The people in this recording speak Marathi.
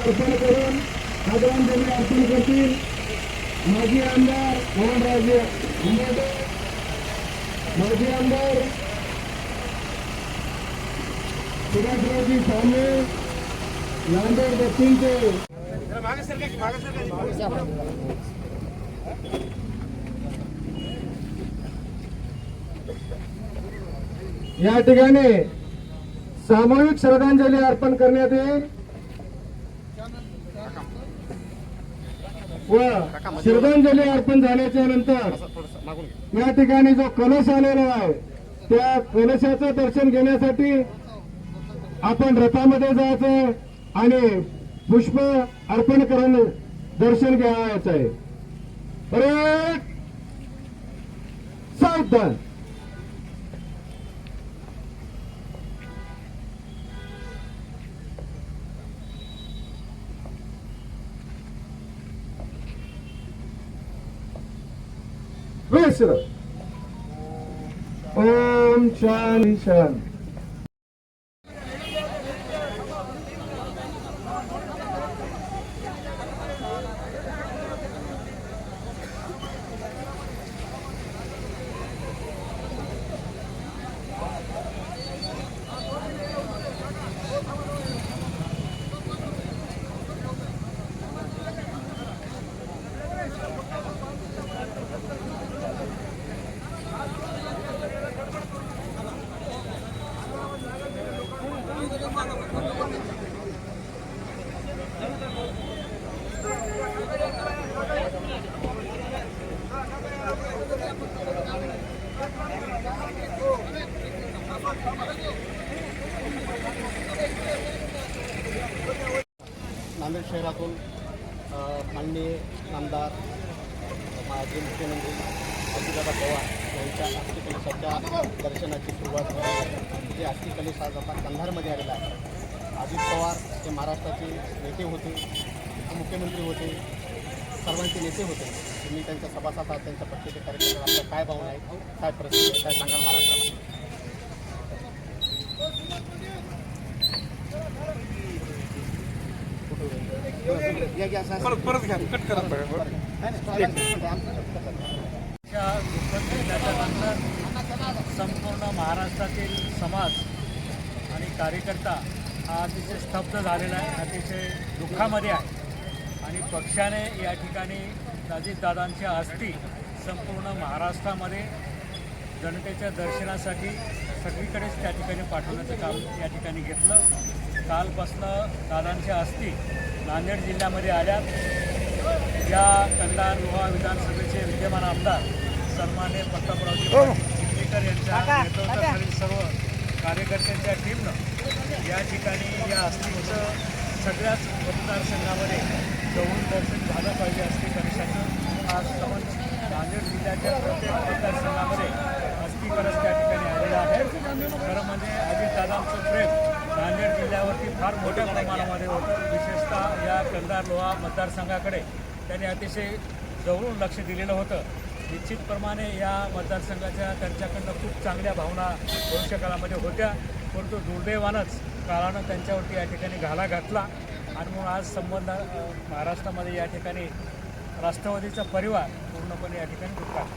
अर्पण करून आदरांजली अर्पण करतील माजी आमदार मोहनराजे आंबेडकर, माजी आमदार सुभाषरावजी सामने, नांदेड दक्षिणचे या ठिकाणी सामूहिक श्रद्धांजली अर्पण करण्यात येईल व श्रद्धांजली अर्पण झाल्याच्या नंतर या ठिकाणी जो कलश आलेला आहे त्या कलशाचं दर्शन घेण्यासाठी आपण रथामध्ये जायचं आणि पुष्प अर्पण करून दर्शन घ्यायचं आहे. परत सावधान. ओम शांती शांती. नांदेड शहरातून माननीय आमदार माजी मुख्यमंत्री अजितदादा पवार यांच्या अस्थिकलशाच्या दर्शनाची सुरुवात झाली. जे अस्थिकलश आज आता कंधारमध्ये आलेला आहे. अजित पवार हे महाराष्ट्राचे नेते होते, मुख्यमंत्री होते, सर्वांचे नेते होते. तुम्ही त्यांच्या सभासद आहात, त्यांच्या पक्षाचे कार्यकर्ते. आपल्या काय भावना आहेत, काय परिस्थिती आहे, काय सांगाल महाराष्ट्राला? संपूर्ण महाराष्ट्रातील समाज आणि कार्यकर्ता हा अतिशय स्तब्ध झालेला आहे, अतिशय दुःखामध्ये आहे. आणि पक्षाने या ठिकाणी अजितदादांच्या अस्थी संपूर्ण महाराष्ट्रामध्ये जनतेच्या दर्शनासाठी सगळीकडेच त्या ठिकाणी पाठवण्याचं काम या ठिकाणी घेतलं. कालपासनं दादांच्या अस्थी नांदेड जिल्ह्यामध्ये आल्यात. या कंधार लोहा विधानसभेचे विद्यमान आमदार सन्मान्य प्रतापरावजी चिखलीकर यांच्या नेतृत्वाखालील सर्व कार्यकर्त्यांच्या टीमनं या ठिकाणी या अस्थीचं सगळ्याच मतदारसंघामध्ये जवळून दर्शन झालं पाहिजे. अस्थी कलशाचं आज समज नांदेड जिल्ह्याच्या प्रत्येक मतदारसंघामध्ये अस्थी कलश त्या ठिकाणी आलेला आहे. खरं म्हणजे अजितदादांचं प्रेम नांदेड जिल्ह्यावरती फार मोठ्या प्रमाणामध्ये होतं. विशेषतः या कंधार लोहा मतदारसंघाकडे त्यांनी अतिशय जवळून लक्ष दिलेलं होतं. निश्चितप्रमाणे या मतदारसंघाच्या त्यांच्याकडनं खूप चांगल्या भावना भविष्यकाळामध्ये होत्या, परंतु दुर्दैवानंच काळानं त्यांच्यावरती या ठिकाणी घाला घातला आणि म्हणून आज संबंध महाराष्ट्रामध्ये या ठिकाणी राष्ट्रवादीचा परिवार पूर्णपणे या ठिकाणी दुःखात.